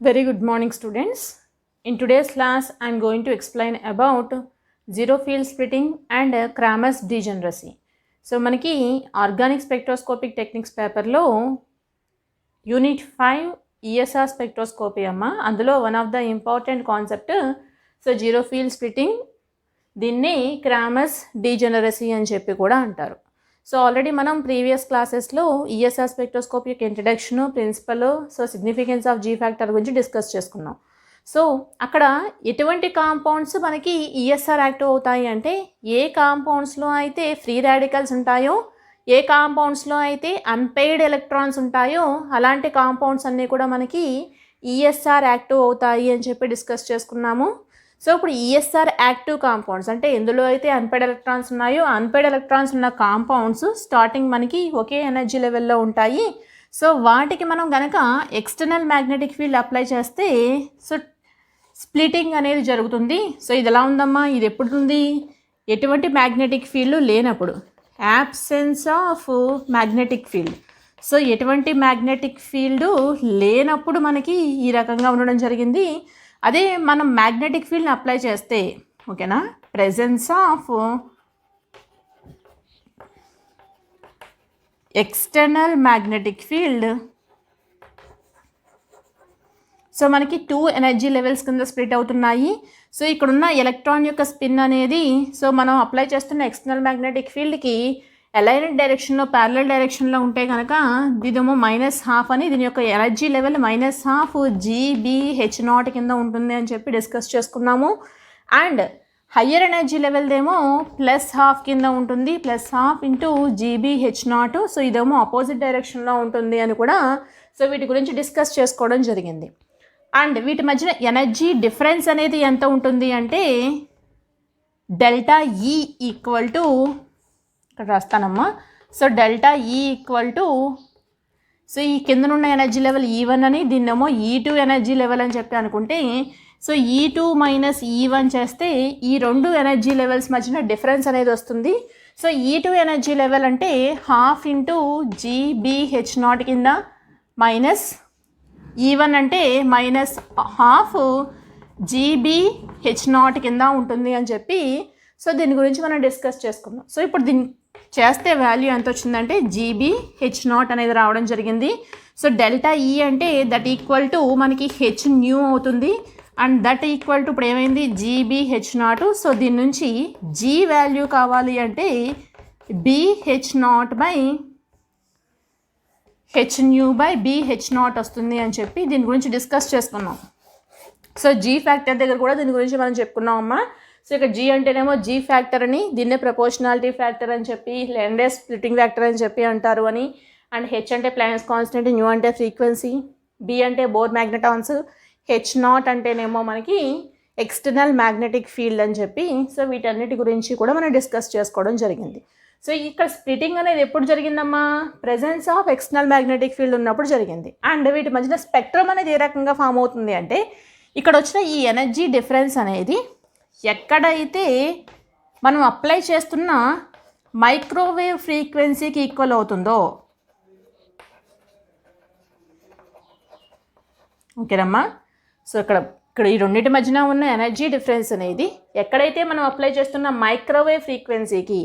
Very good morning, students. In today's class, I am going to explain about zero field splitting and Kramer's degeneracy. So, మనకి organic spectroscopic techniques పేపర్లో unit 5 ESR spectroscopy అమ్మ. అందులో one of the important concept zero field splitting, దీన్ని Kramers degeneracy అని చెప్పి కూడా అంటారు. So already మనం ప్రీవియస్ క్లాసెస్లో ఈఎస్ఆర్ స్పెక్ట్రోస్కోపీ యొక్క introduction, principle, significance of g factor గురించి డిస్కస్ చేసుకున్నాం. సో అక్కడ ఎటువంటి కాంపౌండ్స్ మనకి ఈఎస్ఆర్ యాక్టివ్ అవుతాయి అంటే, ఏ కాంపౌండ్స్లో అయితే ఫ్రీ రాడికల్స్ ఉంటాయో, ఏ కాంపౌండ్స్లో అయితే అన్పెయిడ్ ఎలక్ట్రాన్స్ ఉంటాయో అలాంటి కాంపౌండ్స్ అన్నీ కూడా మనకి ఈఎస్ఆర్ యాక్టివ్ అవుతాయి అని చెప్పి డిస్కస్ చేసుకున్నాము. సో ఇప్పుడు ఈఎస్ఆర్ యాక్టివ్ కాంపౌండ్స్ అంటే ఎందులో అయితే అన్పెయిడ్ ఎలక్ట్రాన్స్ ఉన్నాయో, అన్పెయిడ్ ఎలక్ట్రాన్స్ ఉన్న కాంపౌండ్స్ స్టార్టింగ్ మనకి ఒకే ఎనర్జీ లెవెల్లో ఉంటాయి. సో వాటికి మనం కనుక ఎక్స్టర్నల్ మ్యాగ్నెటిక్ ఫీల్డ్ అప్లై చేస్తే సో స్ప్లిటింగ్ అనేది జరుగుతుంది. సో ఇది ఎలా ఉందమ్మా, ఇది ఎప్పుడు ఉంది? ఎటువంటి మ్యాగ్నెటిక్ ఫీల్డ్ లేనప్పుడు, absence of magnetic field. So ఎటువంటి మ్యాగ్నెటిక్ ఫీల్డ్ లేనప్పుడు మనకి ఈ రకంగా ఉండడం జరిగింది. అదే మనం మ్యాగ్నెటిక్ ఫీల్డ్ని అప్లై చేస్తే, ఓకేనా, presence of external magnetic field, so మనకి 2 ఎనర్జీ లెవెల్స్ కింద స్ప్లిట్ అవుతున్నాయి. సో ఇక్కడున్న ఎలక్ట్రాన్ యొక్క స్పిన్ అనేది, సో మనం అప్లై చేస్తున్న ఎక్స్టర్నల్ మ్యాగ్నెటిక్ ఫీల్డ్కి అలైన్డ్ డైరెక్షన్లో, ప్యారలల్ డైరెక్షన్లో ఉంటే కనుక ఇదేమో -12 అని, దీని యొక్క ఎనర్జీ లెవెల్ -12 GbH0 కింద ఉంటుంది అని చెప్పి డిస్కస్ చేసుకున్నాము. అండ్ హయ్యర్ ఎనర్జీ లెవెల్దేమో +12 కింద ఉంటుంది, +12 GbH0. సో ఇదేమో ఆపోజిట్ డైరెక్షన్లో ఉంటుంది అని కూడా సో వీటి గురించి డిస్కస్ చేసుకోవడం జరిగింది. అండ్ వీటి మధ్యన ఎనర్జీ డిఫరెన్స్ అనేది ఎంత ఉంటుంది అంటే ΔE ఈక్వల్ టు, ఇక్కడ రాస్తానమ్మా, so ΔE equal to, so ఈ కిందనున్న ఎనర్జీ లెవెల్ E1 అని, దీన్నేమో E2 ఎనర్జీ లెవెల్ అని చెప్పి అనుకుంటే, సో E2 - E1 చేస్తే ఈ రెండు ఎనర్జీ లెవెల్స్ మధ్యన డిఫరెన్స్ అనేది వస్తుంది. సో E2 ఎనర్జీ లెవెల్ అంటే 12 GbH0 కింద, మైనస్ E1 అంటే -12 GbH0 కింద ఉంటుంది అని చెప్పి సో దీని గురించి మనం డిస్కస్ చేసుకుందాం. సో ఇప్పుడు దీన్ని చేస్తే వాల్యూ ఎంత వచ్చిందంటే GbH0 అనేది రావడం జరిగింది. సో ΔE అంటే దట్ ఈక్వల్ టు మనకి hν అవుతుంది. అండ్ దట్ ఈక్వల్ టు ఇప్పుడు ఏమైంది GbH0. సో దీని నుంచి G వాల్యూ కావాలి అంటే BH0 బై hν/BH0 వస్తుంది అని చెప్పి దీని గురించి డిస్కస్ చేసుకున్నాం. సో జీ ఫ్యాక్టర్ దగ్గర కూడా దీని గురించి మనం చెప్పుకున్నాం అమ్మా. సో ఇక్కడ జీ అంటేనేమో జీ ఫ్యాక్టర్ అని, దీన్నే ప్రపోర్షనాలిటీ ఫ్యాక్టర్ అని చెప్పి, లెండే స్ప్లిటింగ్ ఫ్యాక్టర్ అని చెప్పి అంటారు అని. అండ్ హెచ్ అంటే ప్లాంక్స్ కాన్స్టెంట్, న్యూ అంటే ఫ్రీక్వెన్సీ, బి అంటే బోర్ మ్యాగ్నెటాన్స్, H0 అంటేనేమో మనకి ఎక్స్టర్నల్ మ్యాగ్నెటిక్ ఫీల్డ్ అని చెప్పి సో వీటన్నిటి గురించి కూడా మనం డిస్కస్ చేసుకోవడం జరిగింది. సో ఇక్కడ స్ప్లిటింగ్ అనేది ఎప్పుడు జరిగిందమ్మా, presence of external magnetic field ఉన్నప్పుడు జరిగింది. అండ్ వీటి మధ్యన స్పెక్ట్రమ్ అనేది ఏ రకంగా ఫామ్ అవుతుంది అంటే, ఇక్కడ వచ్చిన ఈ ఎనర్జీ డిఫరెన్స్ అనేది ఎక్కడైతే మనం అప్లై చేస్తున్న మైక్రోవేవ్ ఫ్రీక్వెన్సీకి ఈక్వల్ అవుతుందో, ఓకేనమ్మా. సో ఇక్కడ ఈ రెండింటి మధ్యన ఉన్న ఎనర్జీ డిఫరెన్స్ అనేది ఎక్కడైతే మనం అప్లై చేస్తున్న మైక్రోవేవ్ ఫ్రీక్వెన్సీకి,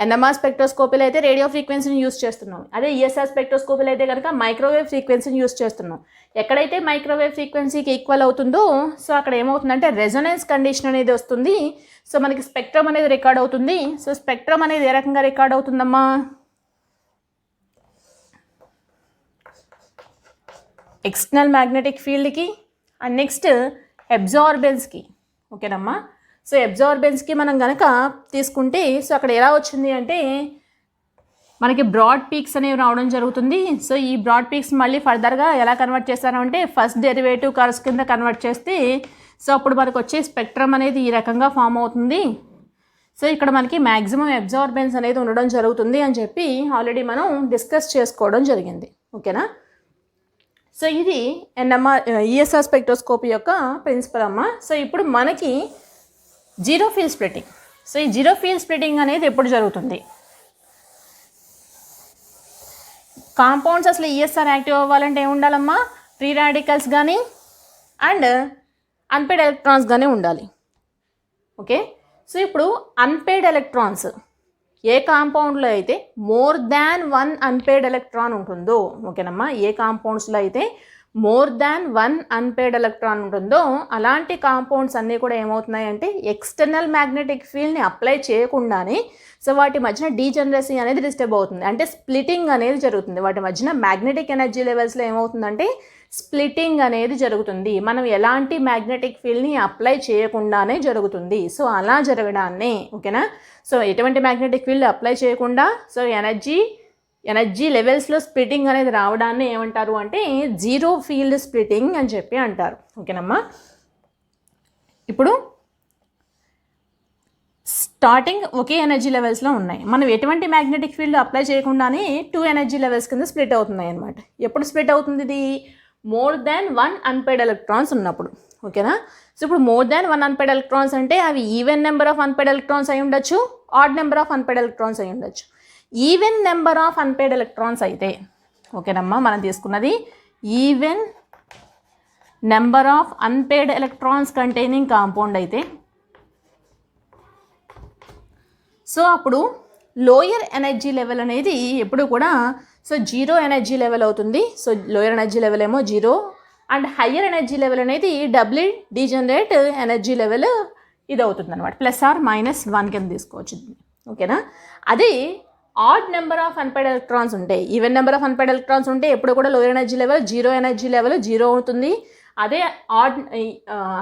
ఎన్ఎంఆర్ స్పెక్ట్రోస్కోపీలో అయితే రేడియో ఫ్రీక్వెన్సీని యూస్ చేస్తున్నాం, అదే ఈఎస్ఆర్ స్పెక్ట్రోస్కోపీలో అయితే కనుక మైక్రోవేవ్ ఫ్రీక్వెన్సీని యూస్ చేస్తున్నాం. ఎక్కడైతే మైక్రోవేవ్ ఫ్రీక్వెన్సీకి ఈక్వల్ అవుతుందో సో అక్కడ ఏమవుతుందంటే రెజొనెన్స్ కండిషన్ అనేది వస్తుంది. సో మనకి స్పెక్ట్రమ్ అనేది రికార్డ్ అవుతుంది. సో స్పెక్ట్రమ్ అనేది ఏ రకంగా రికార్డ్ అవుతుందమ్మా, ఎక్స్టర్నల్ మ్యాగ్నెటిక్ ఫీల్డ్కి అండ్ నెక్స్ట్ అబ్జార్బెన్స్కి, ఓకేనమ్మా. సో అబ్జార్బెన్స్కి మనం కనుక తీసుకుంటే సో అక్కడ ఎలా వచ్చింది అంటే మనకి బ్రాడ్ పీక్స్ అనేవి రావడం జరుగుతుంది. సో ఈ బ్రాడ్ పీక్స్ మళ్ళీ ఫర్దర్గా ఎలా కన్వర్ట్ చేస్తాను అంటే ఫస్ట్ డెరివేటివ్ కర్వ్స్ కింద కన్వర్ట్ చేస్తే సో అప్పుడు మనకు వచ్చే స్పెక్ట్రమ్ అనేది ఈ రకంగా ఫామ్ అవుతుంది. సో ఇక్కడ మనకి మ్యాక్సిమం అబ్జార్బెన్స్ అనేది ఉండడం జరుగుతుంది అని చెప్పి ఆల్రెడీ మనం డిస్కస్ చేసుకోవడం జరిగింది, ఓకేనా. సో ఇది ఈఎస్ఆర్ స్పెక్ట్రోస్కోపీ యొక్క ప్రిన్సిపల్ అమ్మ. సో ఇప్పుడు మనకి జీరో ఫీల్డ్ స్ప్లిటింగ్. సో ఈ జీరో ఫీల్డ్ స్ప్లిటింగ్ అనేది ఎప్పుడు జరుగుతుంది? కాంపౌండ్స్ అసలు ఈఎస్ఆర్ యాక్టివ్ అవ్వాలంటే ఏమి ఉండాలమ్మా? ఫ్రీ రాడికల్స్ కానీ అండ్ అన్పెయిడ్ ఎలక్ట్రాన్స్గానే ఉండాలి. ఓకే, సో ఇప్పుడు అన్పెయిడ్ ఎలక్ట్రాన్స్ ఏ కాంపౌండ్లో అయితే మోర్ దాన్ 1 అన్పెయిడ్ ఎలక్ట్రాన్ ఉంటుందో, ఓకేనమ్మా, ఏ కాంపౌండ్స్లో అయితే మోర్ దాన్ 1 అన్పెయిడ్ ఎలక్ట్రాన్ ఉంటుందో అలాంటి కాంపౌండ్స్ అన్నీ కూడా ఏమవుతున్నాయి అంటే ఎక్స్టర్నల్ మ్యాగ్నెటిక్ ఫీల్డ్ని అప్లై చేయకుండానే సో వాటి మధ్యన డీజనరసీ అనేది డిస్టర్బ్ అవుతుంది, అంటే స్ప్లిటింగ్ అనేది జరుగుతుంది. వాటి మధ్యన మ్యాగ్నెటిక్ ఎనర్జీ లెవెల్స్లో ఏమవుతుందంటే స్ప్లిటింగ్ అనేది జరుగుతుంది. మనం ఎలాంటి మ్యాగ్నెటిక్ ఫీల్డ్ని అప్లై చేయకుండానే జరుగుతుంది. సో అలా జరగడాన్నే, ఓకేనా, సో ఎటువంటి మ్యాగ్నెటిక్ ఫీల్డ్ అప్లై చేయకుండా సో ఎనర్జీ లెవెల్స్లో స్ప్లిటింగ్ అనేది రావడాన్ని ఏమంటారు అంటే జీరో ఫీల్డ్ స్ప్లిటింగ్ అని చెప్పి అంటారు. ఓకేనమ్మా, ఇప్పుడు స్టార్టింగ్ ఒకే ఎనర్జీ లెవెల్స్లో ఉన్నాయి. మనం ఎటువంటి మ్యాగ్నెటిక్ ఫీల్డ్ అప్లై చేయకుండానే 2 ఎనర్జీ లెవెల్స్ కింద స్ప్లిట్ అవుతున్నాయి అనమాట. ఎప్పుడు స్ప్లిట్ అవుతుంది ఇది? మోర్ దాన్ 1 అన్పెయిడ్ ఎలక్ట్రాన్స్ ఉన్నప్పుడు. ఓకేనా, సో ఇప్పుడు మోర్ దాన్ 1 అన్పెయిడ్ ఎలక్ట్రాన్స్ అంటే అవి even number of unpaired electrons అయి ఉండొచ్చు, add number of unpaired electrons అయి ఉండొచ్చు. Even number of unpaired electrons అయితే, ఓకేనమ్మా, మనం తీసుకున్నది even number of unpaired electrons containing compound అయితే సో అప్పుడు లోయర్ ఎనర్జీ లెవెల్ అనేది ఎప్పుడు కూడా సో జీరో ఎనర్జీ లెవెల్ అవుతుంది. సో లోయర్ ఎనర్జీ లెవెల్ ఏమో zero and higher energy level అనేది డబ్లీ డీజనరేట్ ఎనర్జీ లెవెల్ ఇది అవుతుంది అనమాట. +or-1 కింద తీసుకోవచ్చు. ఓకేనా, అది odd number of unpaired electrons ఉంటే, even number of unpaired electrons ఉంటే ఎప్పుడు కూడా lower energy level zero energy level zero అవుతుంది. అదే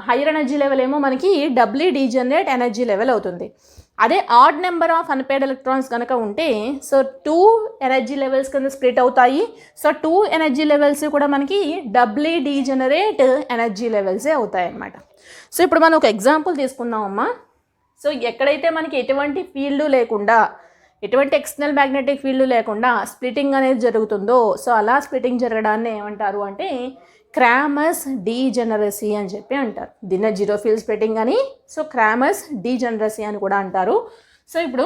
హయ్యర్ ఎనర్జీ లెవెల్ ఏమో మనకి డబ్లీ డీజనరేట్ ఎనర్జీ లెవెల్ అవుతుంది. అదే add number of unpaired electrons కనుక ఉంటే సో 2 ఎనర్జీ లెవెల్స్ కింద స్ప్లిట్ అవుతాయి. సో 2 ఎనర్జీ లెవెల్స్ కూడా మనకి డబ్లీ డీజనరేట్ ఎనర్జీ లెవెల్సే అవుతాయి అన్నమాట. సో ఇప్పుడు మనం ఒక ఎగ్జాంపుల్ తీసుకుందామమ్మా. సో ఎక్కడైతే మనకి ఎటువంటి ఫీల్డ్ లేకుండా, ఎటువంటి ఎక్స్టర్నల్ మ్యాగ్నెటిక్ ఫీల్డ్ లేకుండా స్ప్లిటింగ్ అనేది జరుగుతుందో సో అలా స్ప్లిటింగ్ జరగడాన్ని ఏమంటారు అంటే క్రామర్స్ డీజనరసీ అని చెప్పి అంటారు. దీన్ని జీరో ఫీల్డ్ స్ప్లిటింగ్ అని, సో క్రామర్స్ డీజనరసీ అని కూడా అంటారు. సో ఇప్పుడు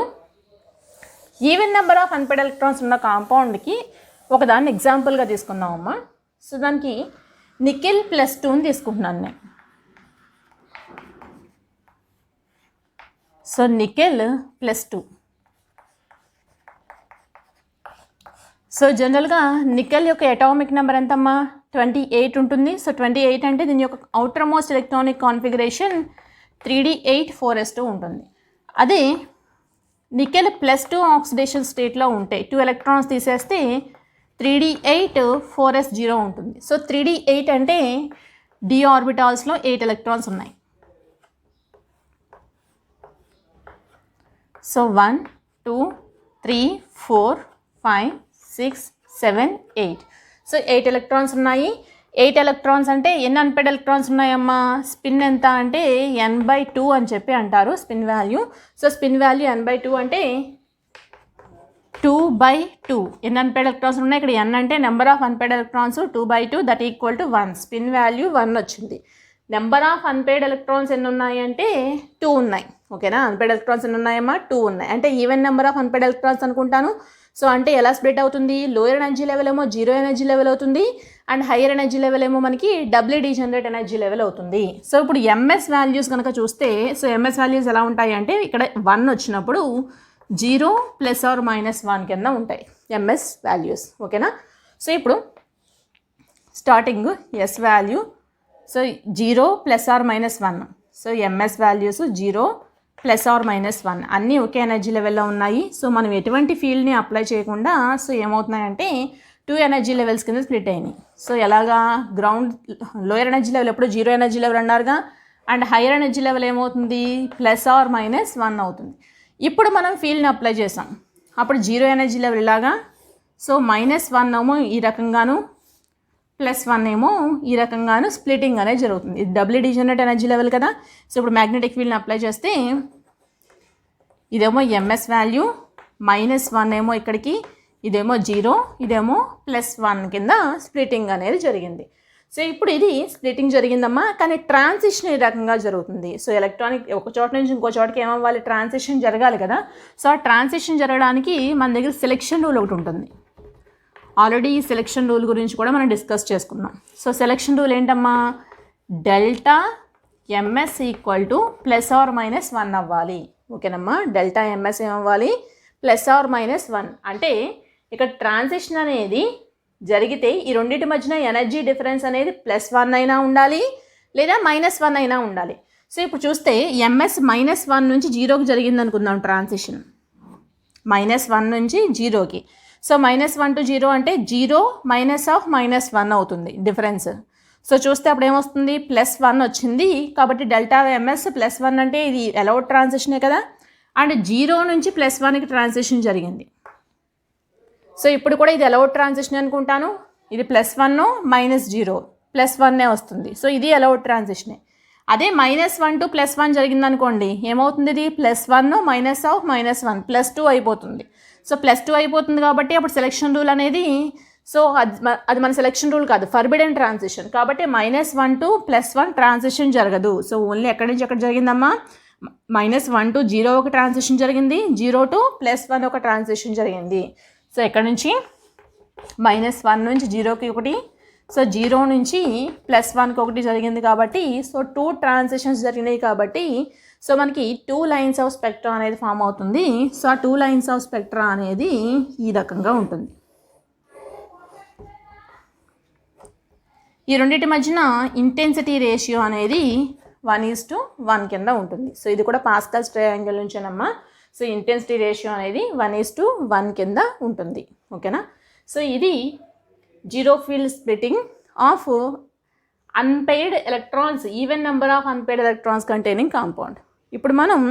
even number of unpaired electrons ఉన్న కాంపౌండ్కి ఒకదాన్ని ఎగ్జాంపుల్గా తీసుకుందామమ్మా. సో దానికి నికెల్ +2 తీసుకుంటున్నాను నేను. So nickel +2. సో జనరల్గా నికెల్ యొక్క అటామిక్ నెంబర్ ఎంతమ్మా? 28 ఉంటుంది. సో 28 అంటే దీని యొక్క outer most electronic configuration 3d8 ఉంటుంది. అదే నికెల్ +2 ఆక్సిడేషన్ స్టేట్లో ఉంటే 2 ఎలక్ట్రాన్స్ తీసేస్తే 3d8 ఉంటుంది. సో 3d8 అంటే d ఆర్బిటాల్స్లో 8 ఎలక్ట్రాన్స్ ఉన్నాయి. సో 1 2 3 4 5 6 7 8. సో 8 ఎలక్ట్రాన్స్ ఉన్నాయి. 8 ఎలక్ట్రాన్స్ అంటే ఎన్ని అన్పెయిడ్ ఎలక్ట్రాన్స్ ఉన్నాయమ్మా? స్పిన్ ఎంత అంటే n/2 అని చెప్పి అంటారు spin value. So spin value n/2 అంటే 2/2. ఎన్ని అన్పెయిడ్ ఎలక్ట్రాన్స్ ఉన్నాయి? ఇక్కడ n అంటే number of unpaired electrons, 2/2 that equal to 1. Spin value 1 వచ్చింది. నెంబర్ ఆఫ్ అన్పెయిడ్ ఎలక్ట్రాన్స్ ఎన్ని ఉన్నాయి అంటే 2 ఉన్నాయి. ఓకేనా, అన్పెయిడ్ ఎలక్ట్రాన్స్ ఎన్ని ఉన్నాయమ్మా? 2 ఉన్నాయి. అంటే even number of unpaired electrons అనుకుంటాను. సో అంటే ఎలా స్ప్లిట్ అవుతుంది? లోయర్ ఎనర్జీ లెవెల్ ఏమో జీరో ఎనర్జీ లెవెల్ అవుతుంది అండ్ హైయర్ ఎనర్జీ లెవెల్ ఏమో మనకి డబ్లీ డీజనరేట్ ఎనర్జీ లెవెల్ అవుతుంది. సో ఇప్పుడు ఎంఎస్ వాల్యూస్ కనుక చూస్తే సో ఎంఎస్ వాల్యూస్ ఎలా ఉంటాయి అంటే ఇక్కడ 1 వచ్చినప్పుడు 0 +or-1 కింద ఉంటాయి ఎంఎస్ వాల్యూస్. ఓకేనా, సో ఇప్పుడు starting S value so 0 +or-1. So MS values 0 +or-1 అన్నీ ఒకే ఎనర్జీ లెవెల్లో ఉన్నాయి. సో మనం ఎటువంటి ఫీల్డ్ని అప్లై చేయకుండా సో ఏమవుతున్నాయంటే 2 ఎనర్జీ లెవెల్స్ కింద స్ప్లిట్ అయినాయి. సో ఎలాగా? గ్రౌండ్ లోయర్ ఎనర్జీ లెవెల్ ఎప్పుడు జీరో ఎనర్జీ లెవెల్ అన్నారుగా అండ్ హైయర్ ఎనర్జీ లెవెల్ ఏమవుతుంది? +or-1 అవుతుంది. ఇప్పుడు మనం ఫీల్డ్ని అప్లై చేసాం, అప్పుడు జీరో ఎనర్జీ లెవెల్ ఇలాగా, సో -1 ఏమో ఈ రకంగాను +1 ఏమో ఈ రకంగాను స్ప్లిటింగ్ అనేది జరుగుతుంది. ఇది డబ్లీ డీజనరేట్ ఎనర్జీ లెవెల్ కదా. సో ఇప్పుడు మ్యాగ్నెటిక్ ఫీల్డ్ని అప్లై చేస్తే ఇదేమో ఎంఎస్ వాల్యూ, -1 ఏమో ఇక్కడికి, ఇదేమో 0, ఇదేమో +1 కింద స్ప్లిటింగ్ అనేది జరిగింది. సో ఇప్పుడు ఇది స్ప్లిటింగ్ జరిగిందమ్మా, కానీ ట్రాన్సిషన్ ఈ రకంగా జరుగుతుంది. సో ఎలక్ట్రానిక్ ఒక చోట నుంచి ఇంకో చోటకి ఏమవ్వాలి? ట్రాన్సిషన్ జరగాలి కదా. సో ఆ ట్రాన్సిషన్ జరగడానికి మన దగ్గర సెలెక్షన్ రూల్ ఒకటి ఉంటుంది. ఆల్రెడీ ఈ సెలెక్షన్ రూల్ గురించి కూడా మనం డిస్కస్ చేసుకున్నాం. సో సెలెక్షన్ రూల్ ఏంటమ్మా? Delta MS equal to +or-1 అవ్వాలి. ఓకేనమ్మా, డెల్టా ఎంఎస్ ఏమవ్వాలి, +or-1. అంటే ఇక్కడ ట్రాన్సిషన్ అనేది జరిగితే ఈ రెండింటి మధ్యన ఎనర్జీ డిఫరెన్స్ అనేది +1 అయినా ఉండాలి లేదా -1 అయినా ఉండాలి. సో ఇప్పుడు చూస్తే ఎంఎస్ -1 నుంచి 0కి జరిగింది అనుకుందాం ట్రాన్సిషన్, -1 నుంచి 0కి. సో -1 to 0 అంటే 0 -1 అవుతుంది డిఫరెన్స్. సో చూస్తే అప్పుడు ఏమొస్తుంది, +1 వచ్చింది. కాబట్టి డెల్టా ఎంఎస్ +1 అంటే ఇది అలౌడ్ ట్రాన్సిషనే కదా, అండ్ 0 నుంచి +1కి ట్రాన్సిషన్ జరిగింది. సో ఇప్పుడు కూడా ఇది అలౌడ్ ట్రాన్సిషన్ అనుకుంటాను. ఇది +1 -0 +1 వస్తుంది. సో ఇది అలౌడ్ ట్రాన్సిషనే. అదే -1 to +1 జరిగింది అనుకోండి, ఏమవుతుంది, ఇది +1 -1 +2 అయిపోతుంది. సో +2 అయిపోతుంది కాబట్టి అప్పుడు సెలెక్షన్ రూల్ అనేది, సో అది మన సెలెక్షన్ రూల్ కాదు, ఫర్బిడెన్ ట్రాన్సిషన్. కాబట్టి -1 to +1 ట్రాన్సిషన్ జరగదు. సో ఓన్లీ ఎక్కడి నుంచి ఎక్కడ జరిగిందమ్మా, -1 to 0 ఒక ట్రాన్సిషన్ జరిగింది, 0 to +1 ఒక ట్రాన్సిషన్ జరిగింది. సో ఎక్కడ నుంచి, -1 నుంచి 0కి ఒకటి, సో 0 నుంచి +1కి ఒకటి జరిగింది. కాబట్టి సో 2 ట్రాన్సిషన్స్ జరిగినాయి. కాబట్టి సో మనకి 2 లైన్స్ ఆఫ్ స్పెక్ట్రా అనేది ఫామ్ అవుతుంది. సో ఆ 2 లైన్స్ ఆఫ్ స్పెక్ట్రా అనేది ఈ రకంగా ఉంటుంది. ఈ రెండింటి మధ్యన ఇంటెన్సిటీ రేషియో అనేది 1:1 కింద ఉంటుంది. సో ఇది కూడా పాస్కల్స్ ట్రయాంగిల్ నుంచేనమ్మా. సో ఇంటెన్సిటీ రేషియో అనేది 1:1 కింద ఉంటుంది. ఓకేనా. సో ఇది zero field splitting of unpaired electrons, even number of unpaired electrons containing compound. ఇప్పుడు మనం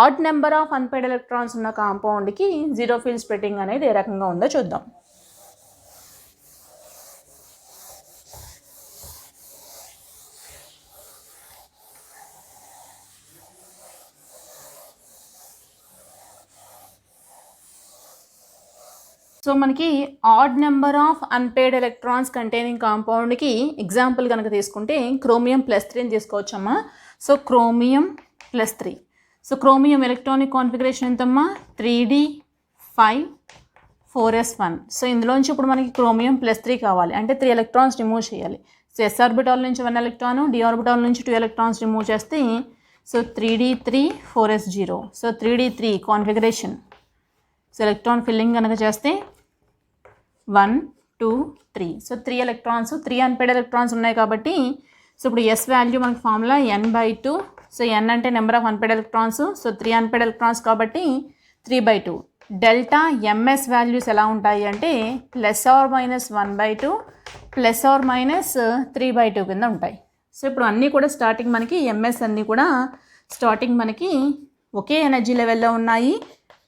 odd number of unpaired electrons ఉన్న కాంపౌండ్కి జీరో ఫీల్డ్ స్ప్లిటింగ్ అనేది ఏ రకంగా ఉందో చూద్దాం. సో మనకి odd number of unpaired electrons containing కాంపౌండ్కి ఎగ్జాంపుల్ కనుక తీసుకుంటే క్రోమియం +3 తీసుకోవచ్చమ్మా. So chromium +3. So chromium electronic configuration ఎంతమ్మా, 3d5 4s1. సో ఇందులోంచి ఇప్పుడు మనకి క్రోమియం +3 కావాలి అంటే 3 ఎలక్ట్రాన్స్ రిమూవ్ చేయాలి. సో s ఆర్బిటాల్ నుంచి 1 ఎలక్ట్రాను, d ఆర్బిటాల్ నుంచి 2 ఎలక్ట్రాన్స్ రిమూవ్ చేస్తే so 3d3 4s0. So 3d3 configuration. So electron filling కనుక చేస్తే 1 2 3. సో 3 ఎలక్ట్రాన్స్, 3 అన్పెయిర్డ్ ఎలక్ట్రాన్స్ ఉన్నాయి కాబట్టి సో ఇప్పుడు ఎస్ వాల్యూ మనకి ఫార్ములా n/2. సో n అంటే number of unpaired electrons. So 3 unpaired electrons కాబట్టి 3/2. డెల్టా ఎంఎస్ వాల్యూస్ ఎలా ఉంటాయి అంటే +or-1/2 +or-3/2 కింద ఉంటాయి. సో ఇప్పుడు అన్నీ కూడా స్టార్టింగ్ మనకి ఎంఎస్ అన్నీ కూడా స్టార్టింగ్ మనకి ఒకే ఎనర్జీ లెవెల్లో ఉన్నాయి.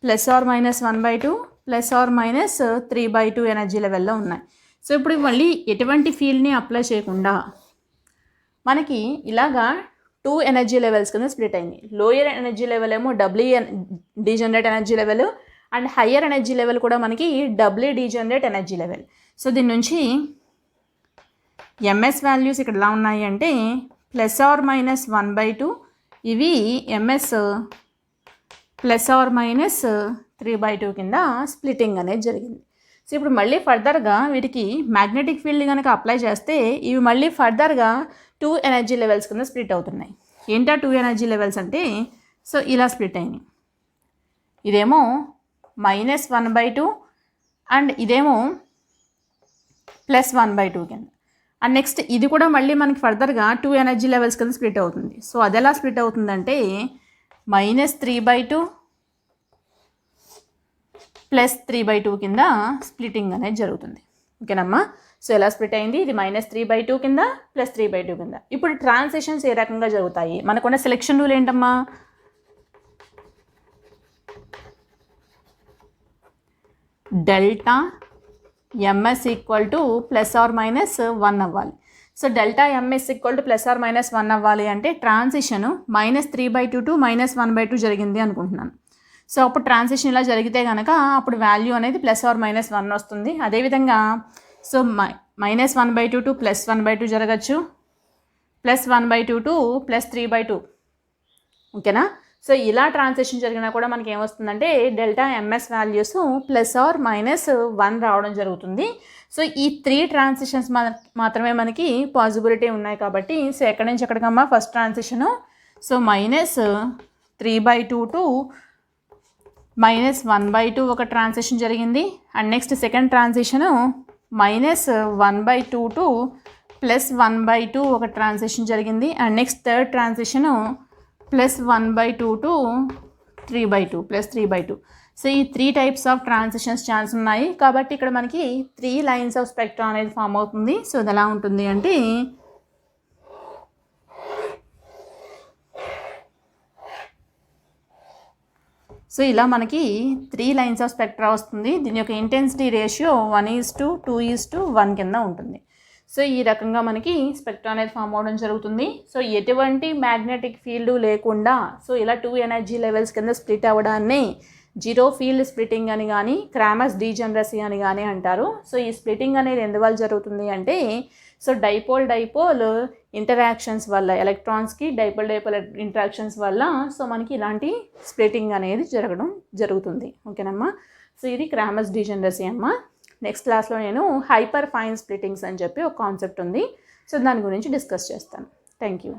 +or-1/2 +or-3/2 ఎనర్జీ లెవెల్లో ఉన్నాయి. సో ఇప్పుడు మళ్ళీ ఎటువంటి ఫీల్డ్ని అప్లై చేయకుండా మనకి ఇలాగా 2 ఎనర్జీ లెవెల్స్ కింద స్ప్లిట్ అయింది. లోయర్ ఎనర్జీ లెవెల్ ఏమో doubly degenerate energy level, and higher energy level కూడా మనకి doubly degenerate energy level. So దీని నుంచి ఎంఎస్ వాల్యూస్ ఇక్కడ ఎలా ఉన్నాయి అంటే +or-1/2, ఇవి ఎంఎస్ +or-3/2 కింద స్ప్లిటింగ్ అనేది జరిగింది. సో ఇప్పుడు మళ్ళీ ఫర్దర్గా వీటికి మ్యాగ్నెటిక్ ఫీల్డ్ కనుక అప్లై చేస్తే ఇవి మళ్ళీ ఫర్దర్గా 2 ఎనర్జీ లెవెల్స్ కింద స్ప్లిట్ అవుతున్నాయి. ఏంటా 2 ఎనర్జీ లెవెల్స్ అంటే సో ఇలా స్ప్లిట్ అయినాయి. ఇదేమో -1/2 అండ్ ఇదేమో +1/2 కింద. అండ్ నెక్స్ట్ ఇది కూడా మళ్ళీ మనకి ఫర్దర్గా 2 ఎనర్జీ లెవెల్స్ కింద స్ప్లిట్ అవుతుంది. సో అది ఎలా స్ప్లిట్ అవుతుందంటే -3/2 +3/2 కింద స్ప్లిటింగ్ అనేది జరుగుతుంది. ఓకేనమ్మా. సో ఎలా స్ప్లిట్ అయింది, ఇది -3/2 కింద +3/2 కింద. ఇప్పుడు ట్రాన్సిషన్స్ ఏ రకంగా జరుగుతాయి, మనకున్న సెలెక్షన్ రూల్ ఏంటమ్మా, delta MS equal to +or-1 అవ్వాలి. So delta MS equal to +or-1 అవ్వాలి అంటే ట్రాన్సిషన్ -3/2 to -1/2 జరిగింది అనుకుంటున్నాను. సో అప్పుడు ట్రాన్సిషన్ ఇలా జరిగితే కనుక అప్పుడు వాల్యూ అనేది +or-1 వస్తుంది. అదేవిధంగా సో -1/2 to +1/2 జరగచ్చు, +1/2 to +3/2. ఓకేనా. సో ఇలా ట్రాన్సిషన్ జరిగినా కూడా మనకి ఏమొస్తుందంటే డెల్టా ఎంఎస్ వాల్యూస్ +or-1 రావడం జరుగుతుంది. సో ఈ 3 ట్రాన్సిషన్స్ మాత్రమే మనకి పాసిబిలిటీ ఉన్నాయి కాబట్టి సో ఎక్కడి నుంచి ఎక్కడికమ్మా ఫస్ట్ ట్రాన్సిషను సో -3/2 టు -1/2 ఒక ట్రాన్సిషన్ జరిగింది. And next second transition -1/2 to +1/2 ఒక ట్రాన్సిషన్ జరిగింది. And next third transition +1/2 to 3/2 +3/2. So ఈ 3 టైప్స్ ఆఫ్ ట్రాన్సిషన్స్ ఛాన్స్ ఉన్నాయి కాబట్టి ఇక్కడ మనకి 3 లైన్స్ ఆఫ్ స్పెక్ట్రా అనేది ఫామ్ అవుతుంది. సో ఇది ఎలా ఉంటుంది అంటే సో ఇలా మనకి 3 లైన్స్ ఆఫ్ స్పెక్ట్రా వస్తుంది. దీని యొక్క ఇంటెన్సిటీ రేషియో 1:2:1 కింద ఉంటుంది. సో ఈ రకంగా మనకి స్పెక్ట్రా అనేది ఫామ్ అవడం జరుగుతుంది. సో ఎటువంటి మ్యాగ్నెటిక్ ఫీల్డ్ లేకుండా సో ఇలా 2 ఎనర్జీ లెవెల్స్ కింద స్ప్లిట్ అవ్వడాన్ని జీరో ఫీల్డ్ స్ప్లిటింగ్ అని కానీ క్రామర్స్ డీజనరసీ అని కానీ అంటారు. సో ఈ స్ప్లిటింగ్ అనేది ఎందువల్ల జరుగుతుంది అంటే సో డైపోల్ ఇంటరాక్షన్స్ వల్ల ఎలక్ట్రాన్స్కి డైపోల్ ఇంటరాక్షన్స్ వల్ల సో మనకి ఇలాంటి స్ప్లిటింగ్ అనేది జరుగుతుంది. ఓకేనమ్మా. సో ఇది క్రామర్స్ డీజనరసీ అమ్మా. నెక్స్ట్ క్లాస్లో నేను హైపర్ ఫైన్ స్ప్లిటింగ్స్ అని చెప్పి ఒక కాన్సెప్ట్ ఉంది. సో దాని గురించి డిస్కస్ చేస్తాను. Thank you.